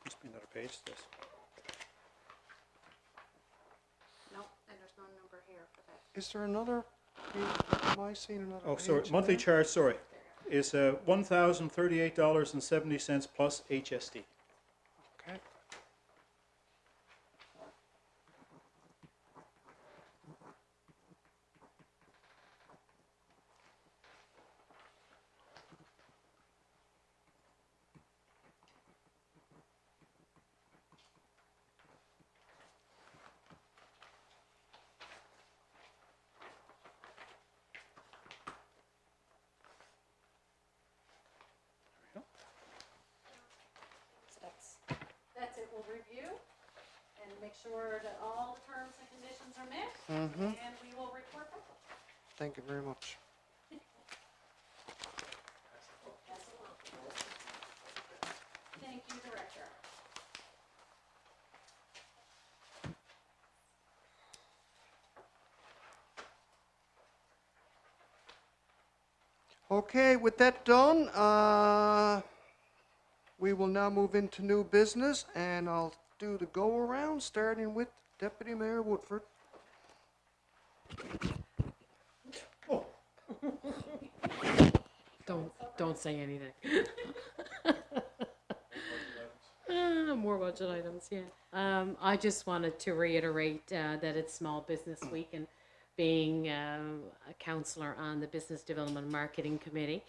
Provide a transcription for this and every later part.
Must be another page to this. No, and there's no number here for that. Is there another page? Am I seeing another Oh, page? sorry, monthly there? charge, sorry, is $1,038.70 plus HST. Okay. So that's it. We'll review and make sure that all the terms and conditions are met, and we will report back. Thank you very much. Thank you, Director. Okay, with that done, we will now move into new business, and I'll do the go-around, starting with Deputy Mayor Woodford. Oh, Don't say anything. More budget items, yeah. I just wanted to reiterate that it's Small Business Week, and being a councillor on the Business Development and Marketing Committee,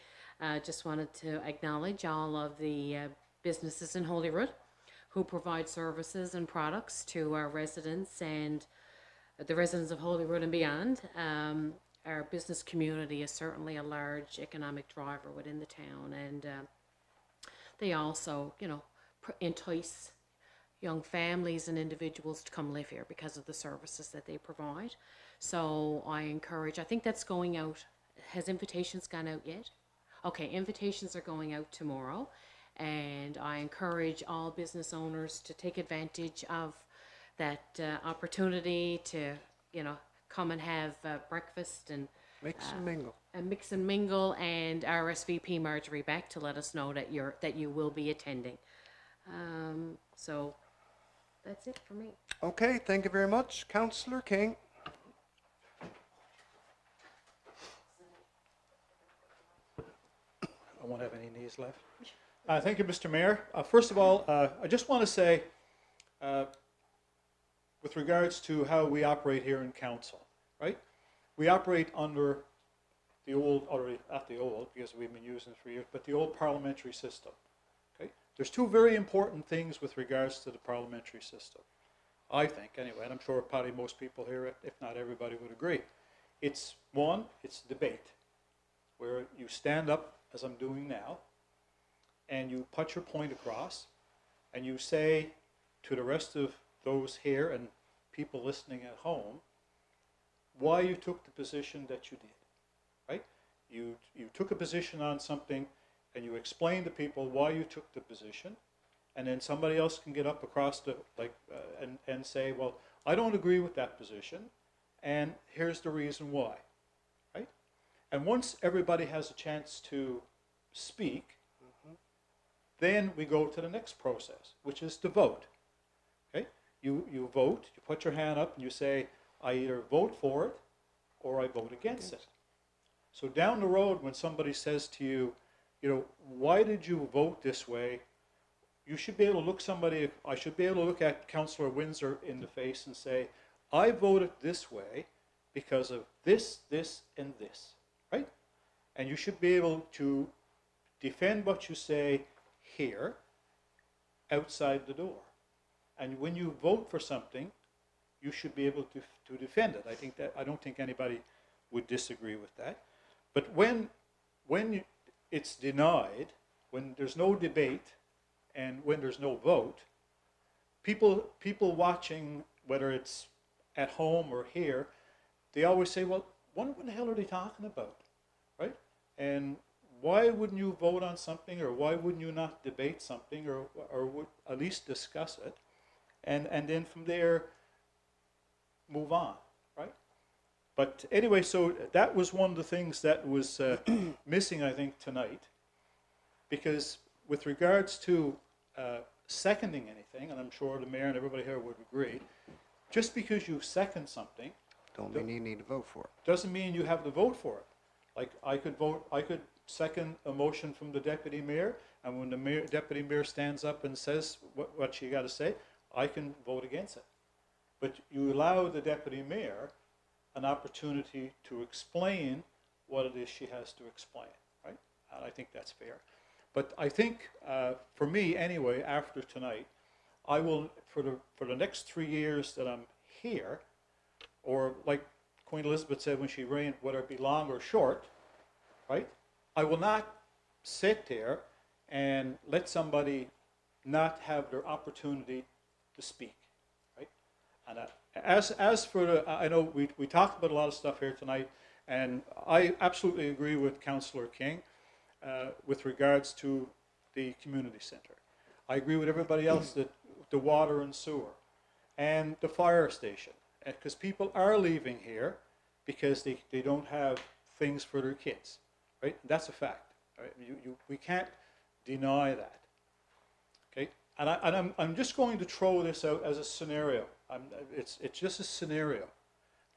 just wanted to acknowledge all of the businesses in Holyrood who provide services and products to our residents and the residents of Holyrood and beyond. Our business community is certainly a large economic driver within the town, and they also, entice young families and individuals to come live here because of the services that they provide. So I think that's going out. Has invitations gone out yet? Okay, invitations are going out tomorrow, and I encourage all business owners to take advantage of that opportunity to, come and have breakfast and Mix and mingle. mix and mingle, and RSVP Marjorie back to let us know that you will be attending. So that's it for me. Okay, thank you very much. Councillor King. I won't have any knees left. Thank you, Mr. Mayor. First of all, I just want to say, with regards to how we operate here in council, right? We operate under the old, or not the old, because we've been using it for years, but the old parliamentary system. Okay? There's two very important things with regards to the parliamentary system, I think, anyway, and I'm sure probably most people here, if not everybody, would agree. It's one, it's debate, where you stand up, as I'm doing now, and you put your point across, and you say to the rest of those here and people listening at home why you took the position that you did, right? You took a position on something, and you explain to people why you took the position, and then somebody else can get up across the and say, well, I don't agree with that position, and here's the reason why, right? And once everybody has a chance to speak, then we go to the next process, which is to vote. Okay? You vote, you put your hand up, and you say, I either vote for it or I vote against it. So down the road, when somebody says to you, why did you vote this way? You should be able to I should be able to look at Councillor Windsor in the face and say, I voted this way because of this, this, and this, right? And you should be able to defend what you say here, outside the door. And when you vote for something, you should be able to defend it. I don't think anybody would disagree with that. But when it's denied, when there's no debate, and when there's no vote, people watching, whether it's at home or here, they always say, well, what the hell are they talking about, right? And why wouldn't you vote on something, or why wouldn't you not debate something, or would at least discuss it, and then from there move on, right? But anyway, so that was one of the things that was missing, I think, tonight, because with regards to seconding anything, and I'm sure the mayor and everybody here would agree, just because you second something Don't mean you need to vote for it. doesn't mean you have to vote for it. Like, I could second a motion from the deputy mayor, and when the deputy mayor stands up and says what she got to say, I can vote against it. But you allow the deputy mayor an opportunity to explain what it is she has to explain, right? And I think that's fair. But I think, for me anyway, after tonight, I will, for the next 3 years that I'm here, or like Queen Elizabeth said when she reigned, whether it be long or short, right? I will not sit there and let somebody not have their opportunity to speak, right? And as for the, I know we talked about a lot of stuff here tonight, and I absolutely agree with Councillor King with regards to the community centre. I agree with everybody else that the water and sewer and the fire station, because people are leaving here because they don't have things for their kids, right? That's a fact. Right? We can't deny that. Okay, and I'm just going to throw this out as a scenario. It's just a scenario.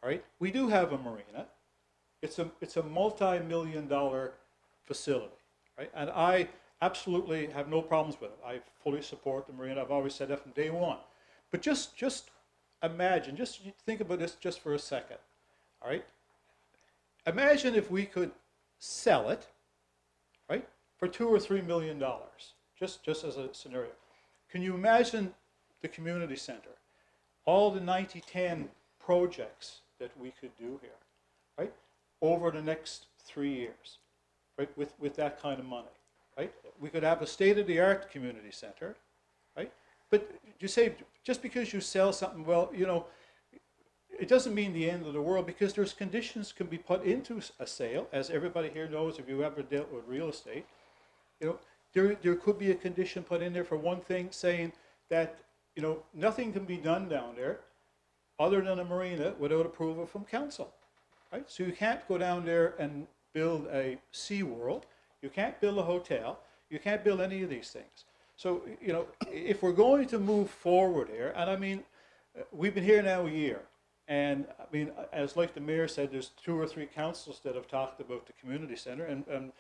All right, we do have a marina. It's a multi-million-dollar facility, right? And I absolutely have no problems with it. I fully support the marina. I've always said that from day one. But just imagine, just think about this just for a second. All right, imagine if we could sell it, right, for $2 or $3 million, just as a scenario. Can you imagine the community center, all the 90-10 projects that we could do here, right, over the next 3 years, right, with that kind of money, right? We could have a state-of-the-art community center, right? But you say, just because you sell something, well, you know, it doesn't mean the end of the world, because there's conditions can be put into a sale, as everybody here knows if you ever dealt with real estate. You know, there could be a condition put in there for one thing, saying that, you know, nothing can be done down there other than a marina without approval from council, right? So you can't go down there and build a SeaWorld, you can't build a hotel, you can't build any of these things. So, you know, if we're going to move forward here, and I mean, we've been here now a year, and I mean, as like the mayor said, there's 2 or 3 councils that have talked about the community center, and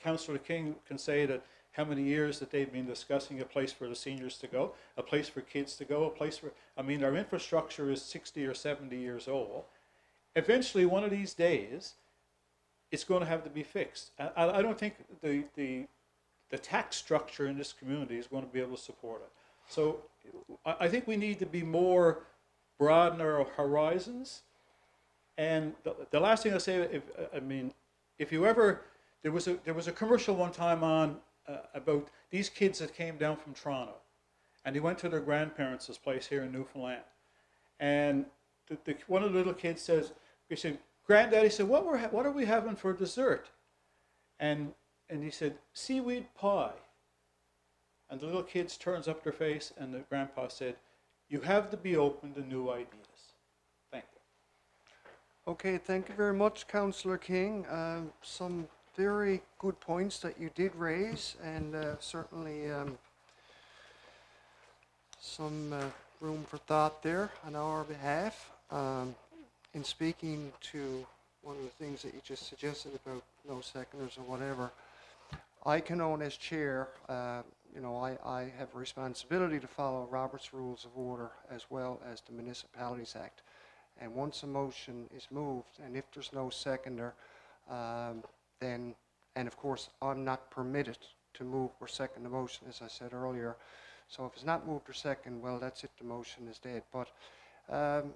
Councillor King can say that how many years that they've been discussing a place for the seniors to go, a place for kids to go, a place for, I mean, our infrastructure is 60 or 70 years old. Eventually, one of these days, it's going to have to be fixed. I don't think the tax structure in this community is going to be able to support it. So I think we need to be more broad in our horizons. And the last thing I'll say, if you ever, there was a commercial one time on about these kids that came down from Toronto, and they went to their grandparents' place here in Newfoundland. And one of the little kids says, he said, "Granddaddy," said, what are we having for dessert? And he said, "Seaweed pie." And the little kids turns up their face, and the grandpa said, "You have to be open to new ideas." Thank you. Okay, thank you very much, Councillor King. Some very good points that you did raise, and certainly some room for thought there on our behalf. In speaking to one of the things that you just suggested about no seconders or whatever, I can own as chair, you know, I have a responsibility to follow Robert's Rules of Order as well as the Municipalities Act. And once a motion is moved, and if there's no seconder, then, and of course, I'm not permitted to move or second the motion, as I said earlier. So if it's not moved or second, well, that's it, the motion is dead. But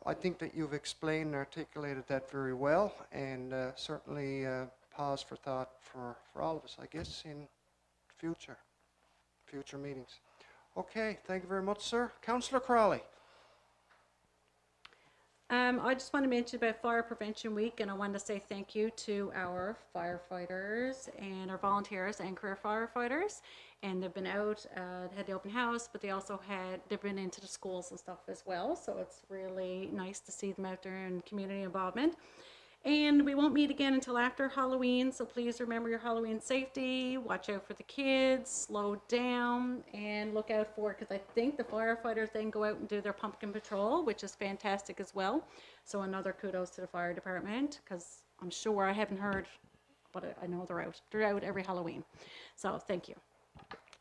I think that you've explained and articulated that very well, and certainly pause for thought for all of us, I guess, in future meetings. Okay, thank you very much, sir. Councillor Crowley. I just want to mention about Fire Prevention Week, and I want to say thank you to our firefighters and our volunteers and career firefighters. And they've been out, had the open house, but they've been into the schools and stuff as well. So it's really nice to see them out there in community involvement. And we won't meet again until after Halloween, so please remember your Halloween safety, watch out for the kids, slow down, and look out for, because I think the firefighters then go out and do their pumpkin patrol, which is fantastic as well. So another kudos to the fire department, because I'm sure I haven't heard, but I know they're out. They're out every Halloween. So thank you.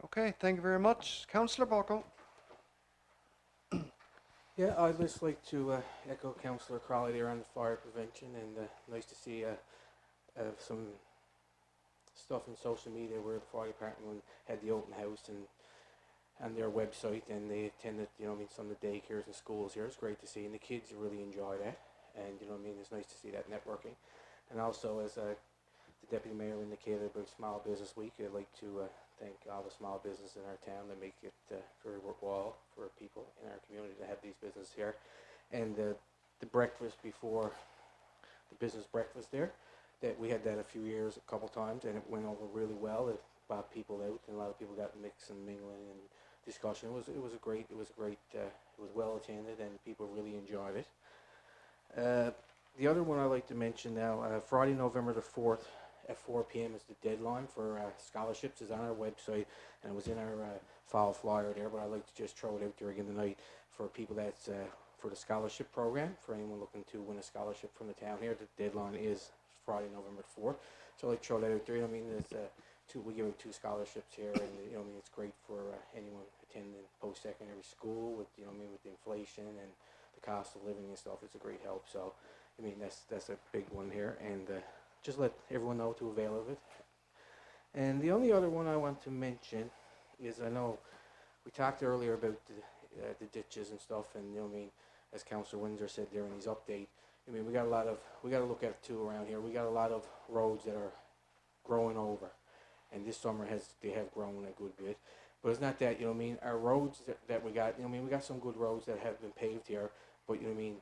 Okay, thank you very much. Councillor Buckle. Yeah, I'd just like to echo Councillor Crowley there on the fire prevention, and nice to see some stuff on social media where the fire department had the open house and their website, and they attended, you know what I mean, some of the daycares and schools here. It's great to see, and the kids really enjoy that, and you know what I mean, it's nice to see that networking. And also, as the Deputy Mayor indicated about Small Business Week, I'd like to thank all the small businesses in our town that make it very worthwhile for people in our community to have these businesses here. And the breakfast before the business breakfast there, that we had that a couple times, and it went over really well. It brought people out, and a lot of people got mixed and mingling and discussion. It was well attended, and people really enjoyed it. The other one I'd like to mention now, Friday, November the 4th, at 4 p.m. is the deadline for scholarships. Is on our website, and it was in our file flyer there, but I'd like to just throw it out there again tonight for people that's for the scholarship program, for anyone looking to win a scholarship from the town here. The deadline is Friday, November 4th. So I'd like to throw that out there. I mean, there's we give out 2 scholarships here, and you know, I mean, it's great for anyone attending post-secondary school with, you know, I mean, with the inflation and the cost of living and stuff. It's a great help. So I mean, that's a big one here, and just let everyone know to avail of it. And the only other one I want to mention is, I know we talked earlier about the ditches and stuff, and you know, I mean, as Councillor Windsor said there in his update, I mean, we got to look at it too around here. We got a lot of roads that are growing over, and this summer they have grown a good bit. But it's not that, you know what I mean, our roads that we got, you know what I mean, we got some good roads that have been paved here, but you know what I mean,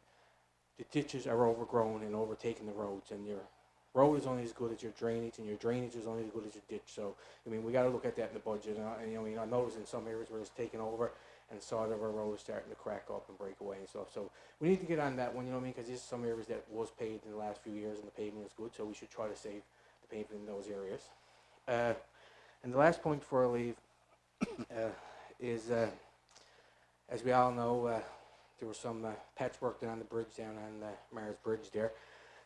the ditches are overgrown and overtaking the roads, and your road is only as good as your drainage, and your drainage is only as good as your ditch. So, I mean, we got to look at that in the budget. And you know, I mean, I noticed in some areas where it's taking over, and the side of our road is starting to crack up and break away and stuff. So, we need to get on that one, you know what I mean, because there's some areas that was paved in the last few years, and the pavement is good. So, we should try to save the pavement in those areas. And the last point before I leave is, as we all know, there was some patchwork done on the bridge down on Mars Bridge there.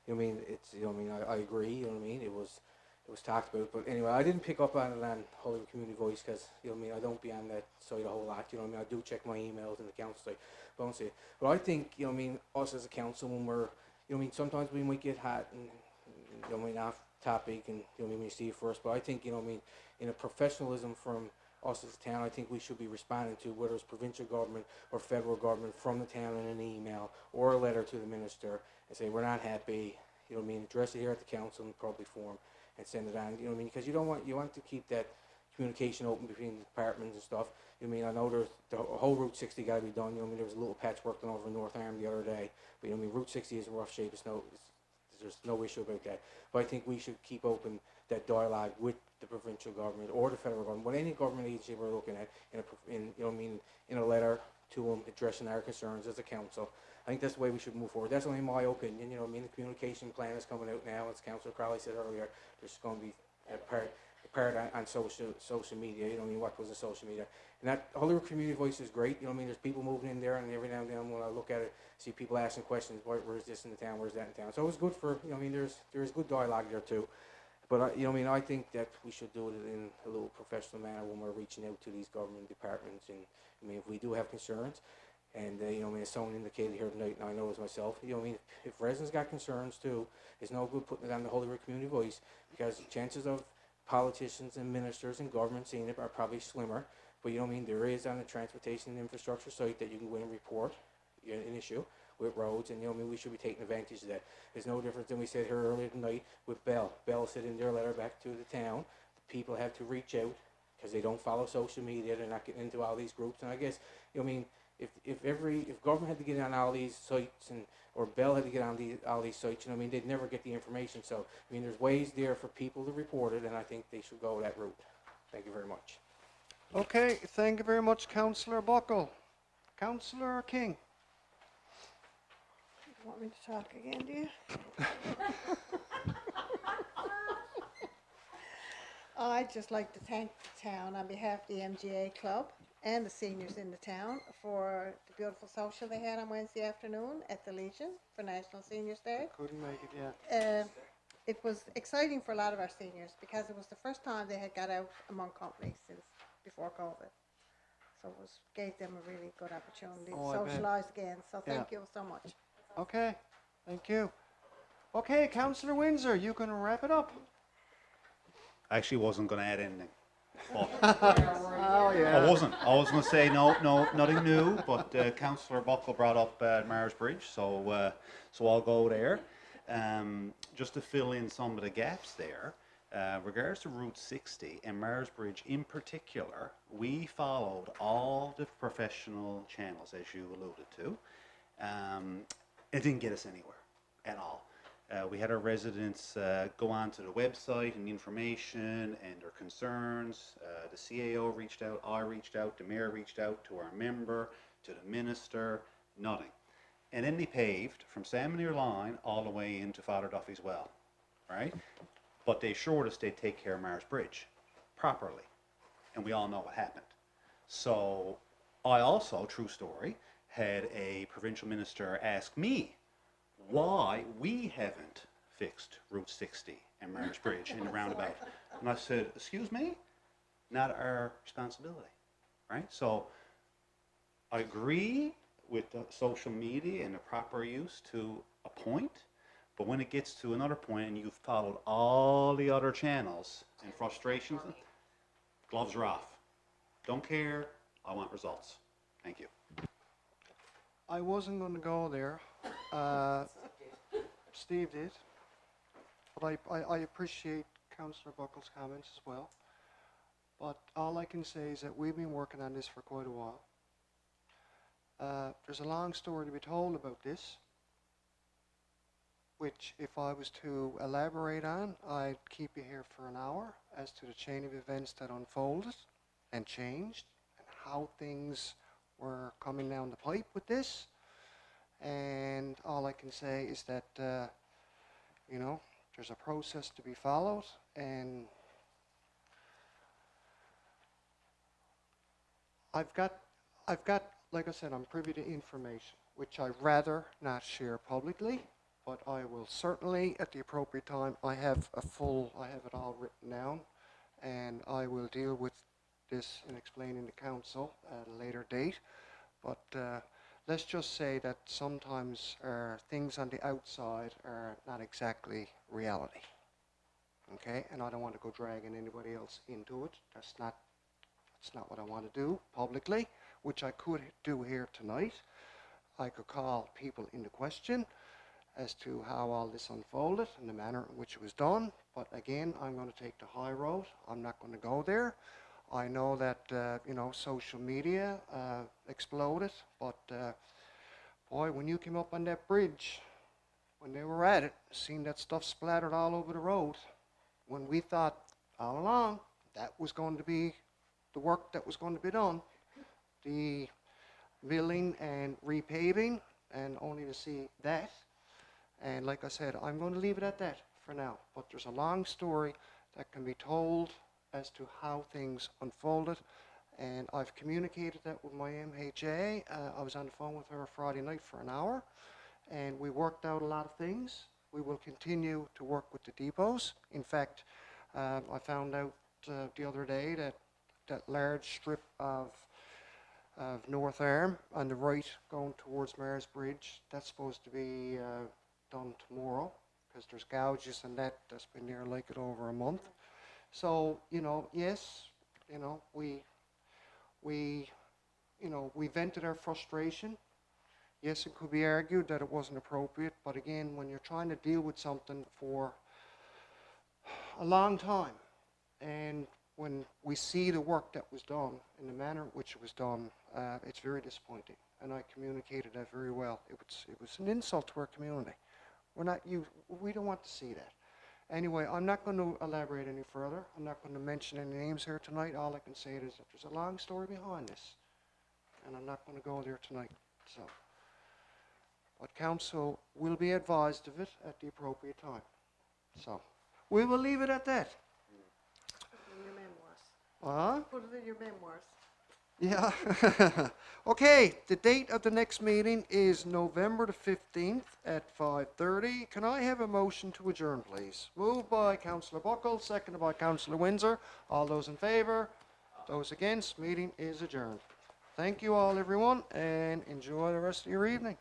You know what I mean? It's, you know what I mean? I agree. You know what I mean? It was talked about, but anyway, I didn't pick up on it on Holyrood Community Voice because, you know what I mean, I don't be on that site a whole lot. You know what I mean? I do check my emails and the council site, but I don't see it. But I think, you know what I mean, us as a council, when we're, you know what I mean, sometimes we might get hot and you know what I mean, off topic, and you know what I mean, when you see it first. But I think, you know what I mean, in a professionalism from us as a town, I think we should be responding to, whether it's provincial government or federal government, from the town in an email or a letter to the minister and say we're not happy. You know what I mean? Address it here at the council in public forum and send it on. You know what I mean? Because you want to keep that communication open between the departments and stuff. You know what I mean? I know there's the whole Route 60 got to be done. You know what I mean? There was a little patchwork done over in North Arm the other day, but you know what I mean? Route 60 is in rough shape. There's no issue about that. But I think we should keep open that dialogue with the provincial government or the federal government, with any government agency we're looking at, in you know what I mean, in a letter to them addressing our concerns as a council. I think that's the way we should move forward. That's only my opinion. You know what I mean? The communication plan is coming out now. As Councillor Crowley said earlier, there's going to be a part on social media. You know what I mean? What goes in social media? And that Holyrood Community Voice is great. You know what I mean? There's people moving in there, and every now and then when I look at it, see people asking questions. Where's this in the town? Where's that in town? So it's good for, you know what I mean? There's good dialogue there too. But you know what I mean? I think that we should do it in a little professional manner when we're reaching out to these government departments. And I mean, if we do have concerns, and you know what I mean, as someone indicated here tonight, and I know as myself, you know what I mean, if residents got concerns too, it's no good putting it on the Holyrood Community Voice, because chances of politicians and ministers and government seeing it are probably slimmer. But you know what I mean, there is on the transportation and infrastructure site that you can go in and report an issue with roads, and you know what I mean, we should be taking advantage of that. There's no difference than we said here earlier tonight with Bell. Bell said in their letter back to the town, the people have to reach out because they don't follow social media, they're not getting into all these groups. And I guess, you know what I mean, if government had to get on all these sites, and or Bell had to get on all these sites, you know what I mean, they'd never get the information. So I mean, there's ways there for people to report it, and I think they should go that route. Thank you very much. Okay, thank you very much, Councillor Buckle. Councillor King. Want me to talk again, do you? I'd just like to thank the town on behalf of the MGA Club and the seniors in the town for the beautiful social they had on Wednesday afternoon at the Legion for National Seniors Day. Couldn't make it yet. It was exciting for a lot of our seniors because it was the first time they had got out among companies since before COVID. So it gave them a really good opportunity Oh, to I bet. socialise again. So thank Yeah. you so much. Okay, thank you. Okay, Councillor Windsor, you can wrap it up. I actually wasn't going to add anything. But Oh, I wasn't. I was going to say no, nothing new. But Councillor Buckle brought up Mars Bridge, so I'll go there. Just to fill in some of the gaps there, regards to Route 60 and Mars Bridge in particular, we followed all the professional channels, as you alluded to. It didn't get us anywhere at all. We had our residents go on to the website and information and their concerns. The CAO reached out, I reached out, the mayor reached out to our member, to the minister, nothing. And then they paved from Salmon Line all the way into Father Duffy's Well, right? But they assured us they'd take care of Mars Bridge properly. And we all know what happened. So I also, true story, had a provincial minister ask me why we haven't fixed Route 60 and Mars Bridge in the roundabout. And I said, excuse me? Not our responsibility, right? So I agree with the social media and the proper use to a point, but when it gets to another point and you've followed all the other channels and frustrations, gloves are off. Don't care, I want results. Thank you. I wasn't going to go there. Steve did. But I appreciate Councillor Buckle's comments as well. But all I can say is that we've been working on this for quite a while. There's a long story to be told about this, which if I was to elaborate on, I'd keep you here for an hour as to the chain of events that unfolded and changed and how things were coming down the pipe with this. And all I can say is that, you know, there's a process to be followed, and I've got, like I said, I'm privy to information, which I'd rather not share publicly, but I will certainly, at the appropriate time, I have it all written down, and I will deal with this and explaining to council at a later date. But let's just say that sometimes things on the outside are not exactly reality. Okay, and I don't want to go dragging anybody else into it. That's not what I want to do publicly, which I could do here tonight. I could call people into question as to how all this unfolded and the manner in which it was done. But again, I'm going to take the high road. I'm not going to go there. I know that, you know, social media exploded, but boy, when you came up on that bridge, when they were at it, seeing that stuff splattered all over the road, when we thought all along that was going to be the work that was going to be done, the milling and repaving, and only to see that. And like I said, I'm going to leave it at that for now, but there's a long story that can be told as to how things unfolded, and I've communicated that with my MHA. I was on the phone with her Friday night for an hour, and we worked out a lot of things. We will continue to work with the depots. In fact, I found out the other day that that large strip of North Arm on the right going towards Mars Bridge, that's supposed to be done tomorrow, because there's gouges and that's been there like it over a month. So, you know, yes, you know, we vented our frustration. Yes, it could be argued that it wasn't appropriate, but again, when you're trying to deal with something for a long time, and when we see the work that was done in the manner in which it was done, it's very disappointing, and I communicated that very well. It was an insult to our community. We don't want to see that. Anyway, I'm not going to elaborate any further. I'm not going to mention any names here tonight. All I can say is that there's a long story behind this, and I'm not going to go there tonight. So, but council will be advised of it at the appropriate time. So, we will leave it at that. In your memoirs. Huh? Put it in your memoirs. Yeah. Okay, the date of the next meeting is November the 15th at 5:30. Can I have a motion to adjourn, please? Moved by Councillor Buckle, seconded by Councillor Windsor. All those in favour? Those against? Meeting is adjourned. Thank you all, everyone, and enjoy the rest of your evening.